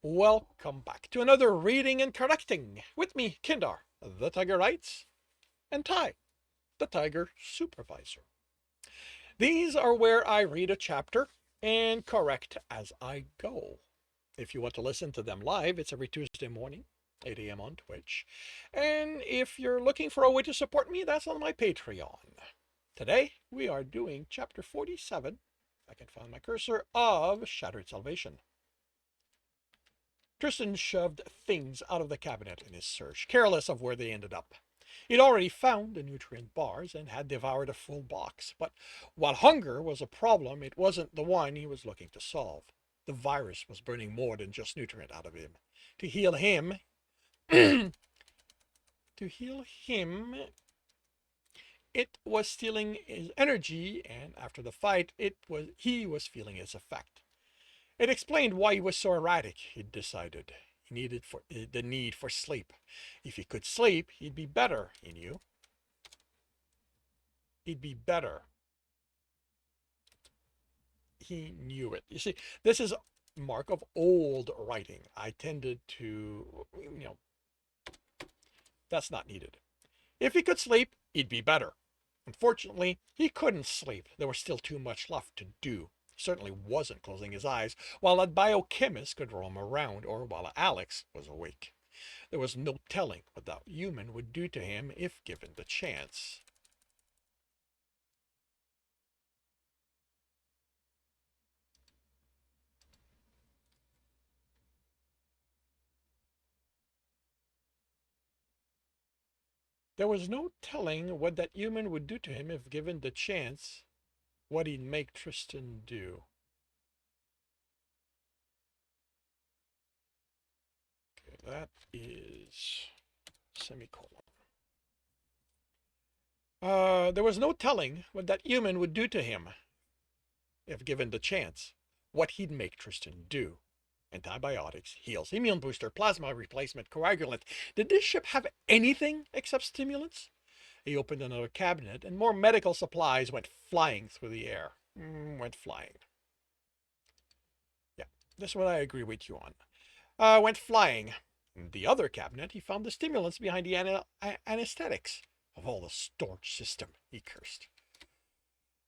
Welcome back to another reading and correcting with me, Kindar, the Tiger Writes, and Ty, the Tiger Supervisor. These are where I read a chapter and correct as I go. If you want to listen to them live, it's every Tuesday morning, 8 a.m. on Twitch. And if you're looking for a way to support me, that's on my Patreon. Today, we are doing chapter 47, if I can find my cursor, of Shattered Salvation. Tristan shoved things out of the cabinet in his search, careless of where they ended up. He'd already found the nutrient bars and had devoured a full box, but while hunger was a problem, it wasn't the one he was looking to solve. The virus was burning more than just nutrient out of him. To heal him, to heal him, it was stealing his energy, and after the fight, he was feeling its effect. It explained why he was so erratic, he'd decided. He needed the need for sleep. If he could sleep, he'd be better, he knew. He'd be better. He knew it. You see, this is mark of old writing. I tended to, that's not needed. If he could sleep, he'd be better. Unfortunately, he couldn't sleep. There was still too much left to do. He certainly wasn't closing his eyes while that biochemist could roam around or while Alex was awake. There was no telling what that human would do to him if given the chance. There was no telling what that human would do to him if given the chance, what he'd make Tristan do. Okay, that is semicolon. There was no telling what that human would do to him if given the chance, what he'd make Tristan do. Antibiotics, heals, immune booster, plasma replacement, coagulant. Did this ship have anything except stimulants? He opened another cabinet, and more medical supplies went flying through the air. Went flying. Yeah, this one I agree with you on. Went flying. In the other cabinet, he found the stimulants behind the anesthetics. Of all the storage system, he cursed.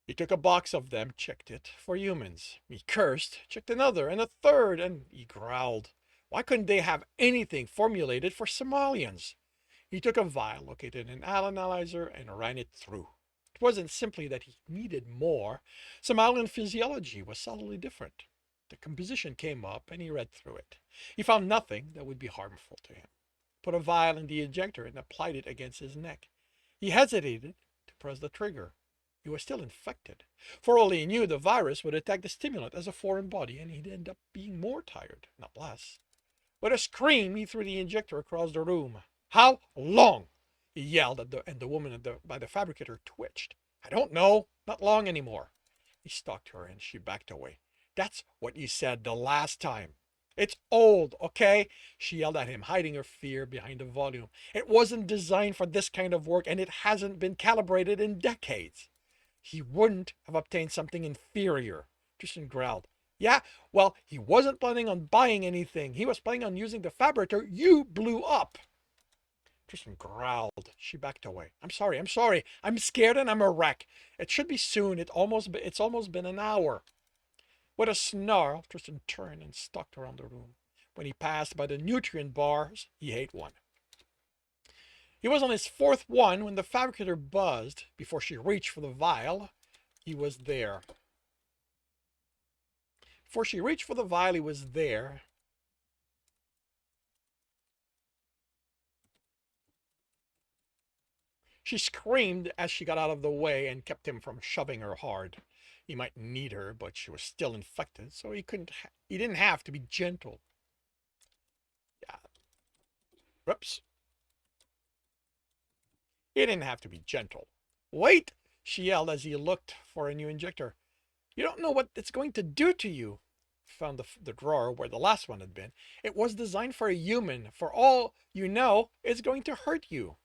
He took a box of them, checked it for humans. He cursed, checked another and a third, and he growled. Why couldn't they have anything formulated for Somalians? He took a vial located in an analyzer and ran it through. It wasn't simply that he needed more. Somalian physiology was subtly different. The composition came up and he read through it. He found nothing that would be harmful to him. Put a vial in the injector and applied it against his neck. He hesitated to press the trigger. He was still infected. For all he knew, the virus would attack the stimulant as a foreign body, and he'd end up being more tired, not less. With a scream, he threw the injector across the room. How long? He yelled, and the woman by the fabricator twitched. I don't know. Not long anymore. He stalked her, and she backed away. That's what you said the last time. It's old, okay? She yelled at him, hiding her fear behind the volume. It wasn't designed for this kind of work, and it hasn't been calibrated in decades. He wouldn't have obtained something inferior. Tristan growled. Yeah, well, he wasn't planning on buying anything. He was planning on using the fabricator you blew up. Tristan growled. She backed away. I'm sorry. I'm scared and I'm a wreck. It should be soon. It's almost been an hour. With a snarl, Tristan turned and stalked around the room. When he passed by the nutrient bars, he ate one. He was on his fourth one when the fabricator buzzed. Before she reached for the vial, he was there. Before she reached for the vial, he was there. She screamed as she got out of the way and kept him from shoving her hard. He might need her, but she was still infected, so he didn't have to be gentle. Yeah. Whoops. He didn't have to be gentle. Wait, she yelled as he looked for a new injector. You don't know what it's going to do to you. Found the drawer where the last one had been. It was designed for a human. For all you know, it's going to hurt you.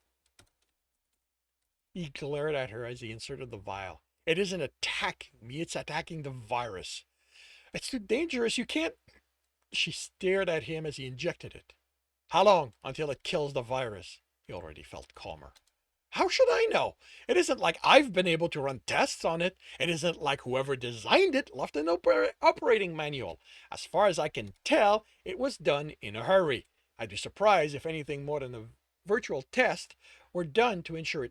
He glared at her as he inserted the vial. It isn't attacking me, it's attacking the virus. It's too dangerous. You can't She stared at him as he injected it. How long until it kills the virus? He already felt calmer. How should I know? It isn't like I've been able to run tests on it. It isn't like whoever designed it left an operating manual. As far as I can tell, it was done in a hurry. I'd be surprised if anything more than a virtual test were done to ensure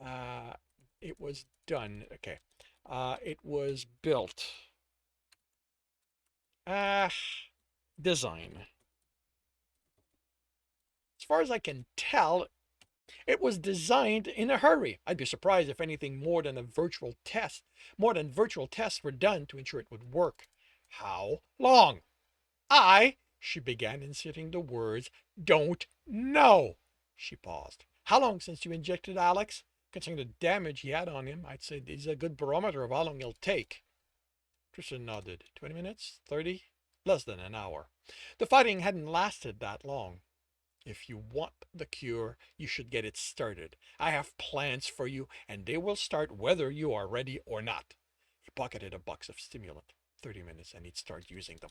uh, it was done. Okay. It was built. Ah, design. As far as I can tell, it was designed in a hurry. I'd be surprised if anything more than virtual tests were done to ensure it would work. How long? She began, inserting the words, don't know. She paused. How long since you injected Alex? Considering the damage he had on him, I'd say this is a good barometer of how long it'll take. Tristan nodded. 20 minutes? 30? Less than an hour. The fighting hadn't lasted that long. If you want the cure, you should get it started. I have plans for you, and they will start whether you are ready or not. He pocketed a box of stimulant. 30 minutes, and he'd start using them.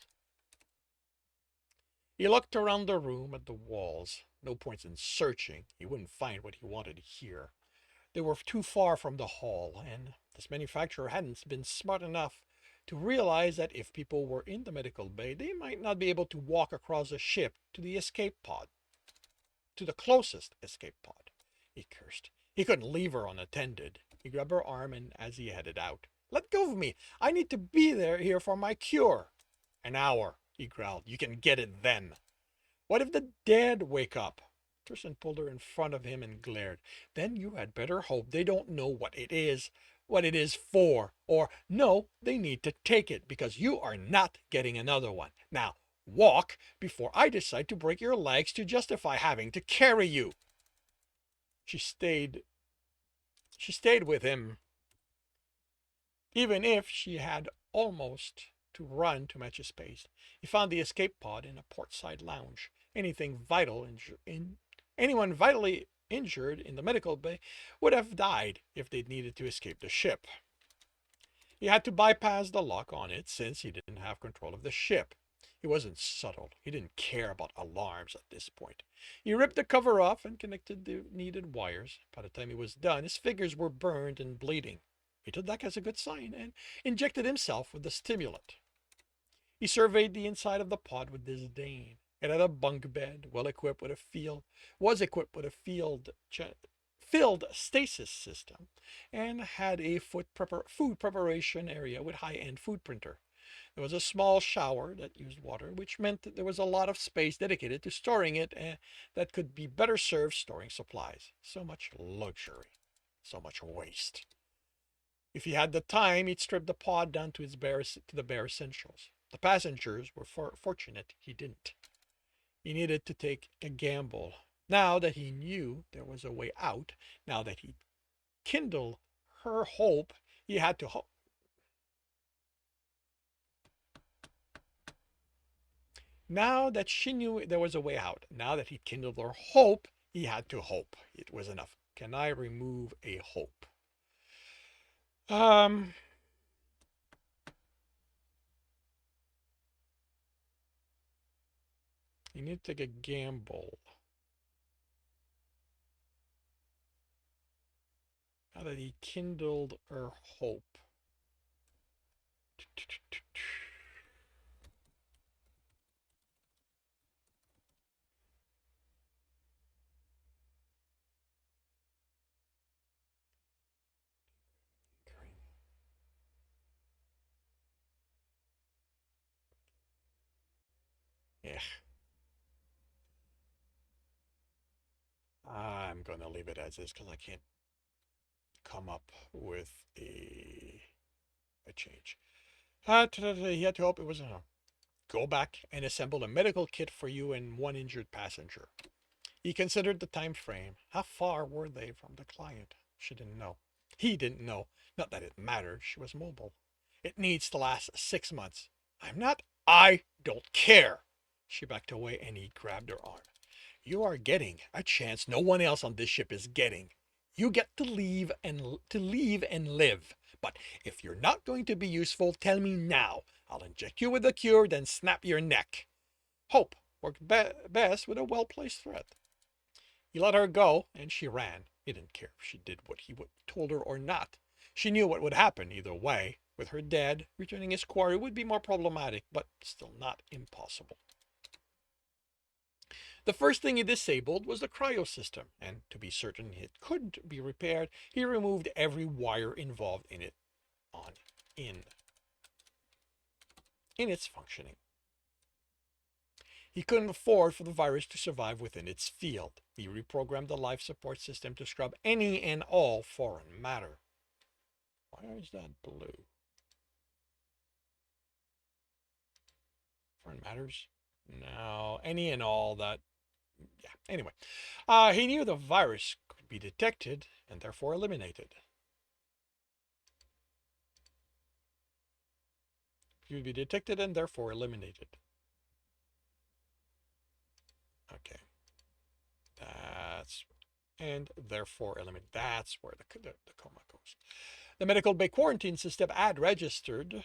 He looked around the room at the walls. No point in searching. He wouldn't find what he wanted here. They were too far from the hall, and this manufacturer hadn't been smart enough to realize that if people were in the medical bay, they might not be able to walk across the ship to the escape pod. To the closest escape pod. He cursed. He couldn't leave her unattended. He grabbed her arm and as he headed out. Let go of me. I need to be here for my cure. An hour, he growled. You can get it then. What if the dead wake up? Tristan pulled her in front of him and glared. Then you had better hope they don't know what it is for. Or, no, they need to take it because you are not getting another one. Now, walk before I decide to break your legs to justify having to carry you. She stayed with him, even if she had almost to run to match his pace. He found the escape pod in a portside lounge. Anyone vitally injured in the medical bay would have died if they'd needed to escape the ship. He had to bypass the lock on it since he didn't have control of the ship. He wasn't subtle. He didn't care about alarms at this point. He ripped the cover off and connected the needed wires. By the time he was done, his fingers were burned and bleeding. He took that as a good sign and injected himself with the stimulant. He surveyed the inside of the pod with disdain. It had a bunk bed, filled stasis system, and had a food preparation area with high-end food printer. There was a small shower that used water, which meant that there was a lot of space dedicated to storing it and that could be better served storing supplies. So much luxury, so much waste. If he had the time, he'd strip the pod down to the bare essentials. The passengers were fortunate he didn't. He needed to take a gamble. Now that he knew there was a way out, now that he'd kindled her hope, he had to hope. Now that she knew there was a way out, now that he'd kindled her hope, he had to hope. It was enough. Can I remove a hope? You need to take a gamble. Now that he kindled her hope. Yeah. I'm going to leave it as is because I can't come up with a change. He had to hope it was enough. Go back and assemble a medical kit for you and one injured passenger. He considered the time frame. How far were they from the client? She didn't know. He didn't know. Not that it mattered. She was mobile. It needs to last 6 months. I don't care. She backed away and he grabbed her arm. You are getting a chance no one else on this ship is getting. You get to leave and live. But if you're not going to be useful, tell me now. I'll inject you with the cure, then snap your neck. Hope worked best with a well-placed threat. He let her go, and she ran. He didn't care if she did what he told her or not. She knew what would happen either way. With her dead, returning his quarry would be more problematic, but still not impossible. The first thing he disabled was the cryo system, and to be certain it could be repaired, he removed every wire involved in it in its functioning. He couldn't afford for the virus to survive within its field. He reprogrammed the life support system to scrub any and all foreign matter. Why is that blue? Foreign matters? No, any and all that. Yeah, anyway. He knew the virus could be detected and therefore eliminated. He would be detected and therefore eliminated. Okay. And therefore eliminated. That's where the comma goes. The medical bay quarantine system had registered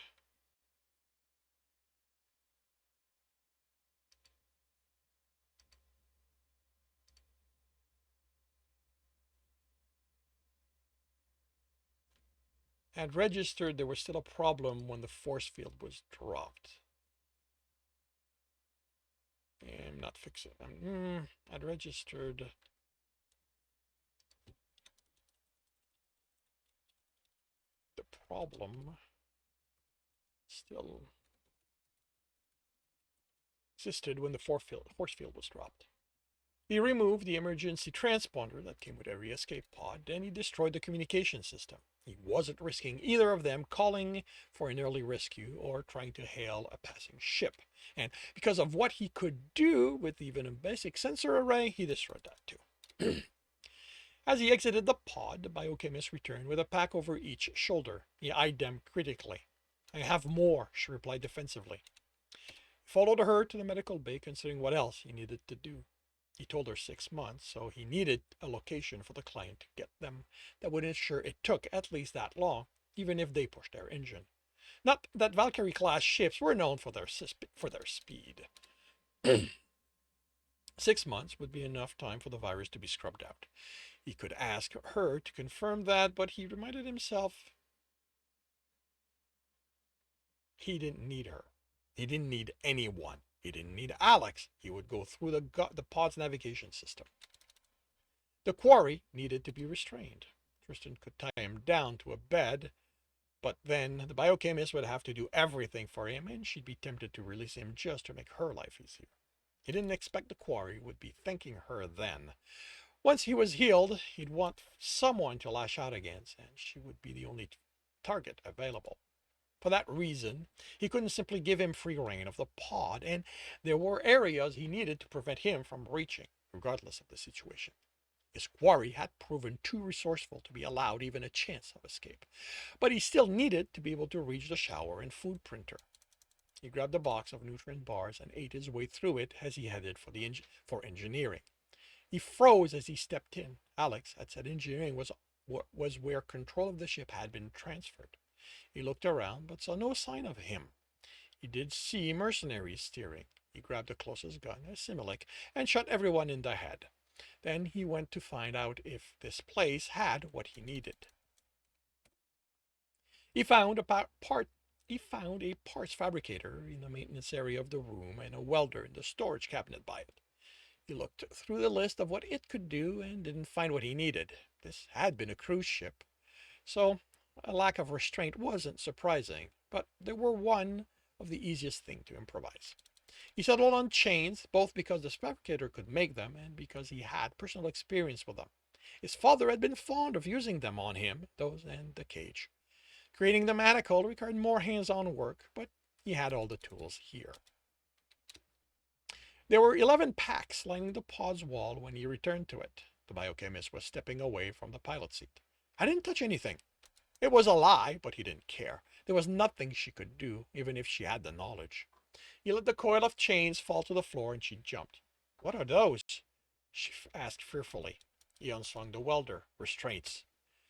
there was still a problem when the force field was dropped. I'm not fixing it. I'd registered the problem still existed when the force field was dropped. He removed the emergency transponder that came with every escape pod, and he destroyed the communication system. He wasn't risking either of them calling for an early rescue or trying to hail a passing ship. And because of what he could do with even a basic sensor array, he destroyed that too. As he exited the pod, the biochemist returned with a pack over each shoulder. He eyed them critically. I have more, she replied defensively. He followed her to the medical bay, considering what else he needed to do. He told her 6 months, so he needed a location for the client to get them that would ensure it took at least that long, even if they pushed their engine. Not that Valkyrie-class ships were known for their speed. 6 months would be enough time for the virus to be scrubbed out. He could ask her to confirm that, but he reminded himself he didn't need her. He didn't need anyone. He didn't need Alex. He would go through the pod's navigation system. The quarry needed to be restrained. Tristan could tie him down to a bed, but then the biochemist would have to do everything for him, and she'd be tempted to release him just to make her life easier. He didn't expect the quarry would be thanking her then. Once he was healed, he'd want someone to lash out against, and she would be the only target available. For that reason, he couldn't simply give him free rein of the pod, and there were areas he needed to prevent him from reaching, regardless of the situation. His quarry had proven too resourceful to be allowed even a chance of escape, but he still needed to be able to reach the shower and food printer. He grabbed a box of nutrient bars and ate his way through it as he headed for engineering. He froze as he stepped in. Alex had said engineering was where control of the ship had been transferred. He looked around, but saw no sign of him. He did see mercenaries steering. He grabbed the closest gun, a Similac, and shot everyone in the head. Then he went to find out if this place had what he needed. He found a parts fabricator in the maintenance area of the room and a welder in the storage cabinet by it. He looked through the list of what it could do and didn't find what he needed. This had been a cruise ship, so a lack of restraint wasn't surprising, but they were one of the easiest things to improvise. He settled on chains, both because the fabricator could make them and because he had personal experience with them. His father had been fond of using them on him, those and the cage. Creating the manacle required more hands-on work, but he had all the tools here. There were 11 packs lining the pod's wall when he returned to it. The biochemist was stepping away from the pilot seat. I didn't touch anything. It was a lie, but he didn't care. There was nothing she could do, even if she had the knowledge. He let the coil of chains fall to the floor and she jumped. What are those? She asked fearfully. He unslung the welder. Restraints.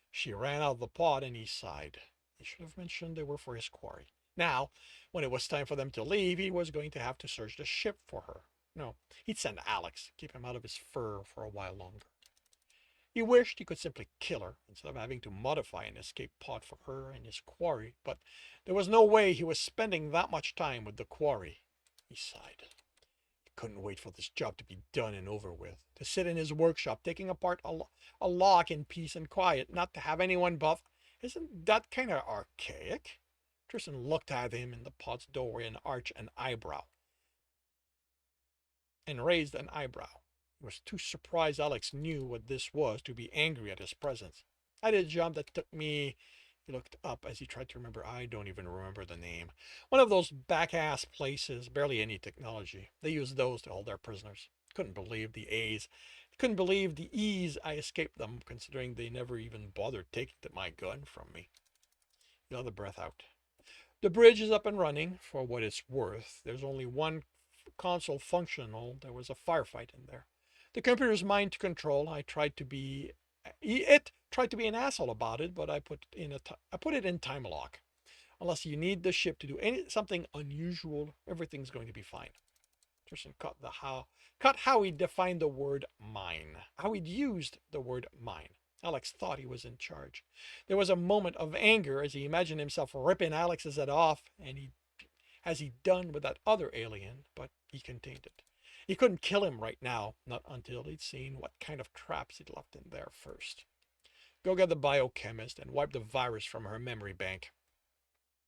She ran out of the pod and he sighed. He should have mentioned they were for his quarry. Now, when it was time for them to leave, he was going to have to search the ship for her. No, he'd send Alex, keep him out of his fur for a while longer. He wished he could simply kill her instead of having to modify an escape pod for her and his quarry, but there was no way he was spending that much time with the quarry. He sighed. He couldn't wait for this job to be done and over with, to sit in his workshop taking apart a lock in peace and quiet, not to have anyone buff. Isn't that kind of archaic? Tristan looked at him in the pod's doorway and arched an eyebrow. And raised an eyebrow. He was too surprised Alex knew what this was to be angry at his presence. I did a job that took me... He looked up as he tried to remember. I don't even remember the name. One of those back-ass places, barely any technology. They used those to hold their prisoners. Couldn't believe the ease I escaped them, considering they never even bothered taking my gun from me. He let the breath out. The bridge is up and running, for what it's worth. There's only one console functional. There was a firefight in there. The computer's mine to control. It tried to be an asshole about it, but I put it in time lock. Unless you need the ship to do something unusual, everything's going to be fine. Tristan cut how he defined the word mine, how he'd used the word mine. Alex thought he was in charge. There was a moment of anger as he imagined himself ripping Alex's head off, as he'd done with that other alien, but he contained it. He couldn't kill him right now, not until he'd seen what kind of traps he'd left in there first. Go get the biochemist and wipe the virus from her memory bank.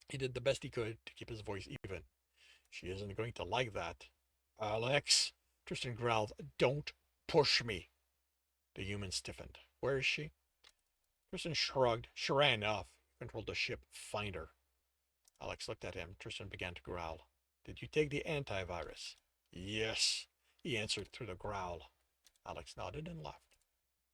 He did the best he could to keep his voice even. She isn't going to like that. Alex, Tristan growled, don't push me. The human stiffened. Where is she? Tristan shrugged. She ran off. Controlled the ship. Find her. Alex looked at him. Tristan began to growl. Did you take the antivirus? Yes, he answered through the growl. Alex nodded and left.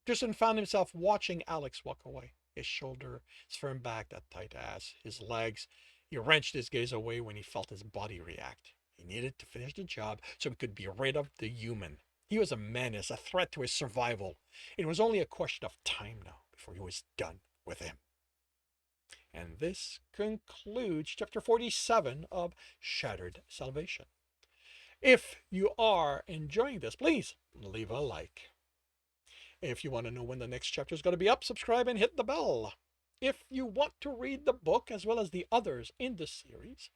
Tristan found himself watching Alex walk away. His shoulder, his firm back, that tight ass, his legs. He wrenched his gaze away when he felt his body react. He needed to finish the job so he could be rid of the human. He was a menace, a threat to his survival. It was only a question of time now before he was done with him. And this concludes chapter 47 of Shattered Salvation. If you are enjoying this, please leave a like. If you want to know when the next chapter is going to be up, subscribe and hit the bell. If you want to read the book as well as the others in the series,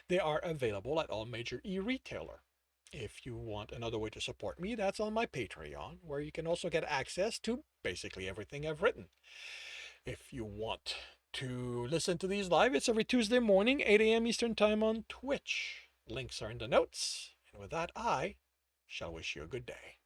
they are available at all major e-retailer. If you want another way to support me, that's on my Patreon, where you can also get access to basically everything I've written. If you want to listen to these live, it's every Tuesday morning, 8 a.m. Eastern Time on Twitch. Links are in the notes. And with that, I shall wish you a good day.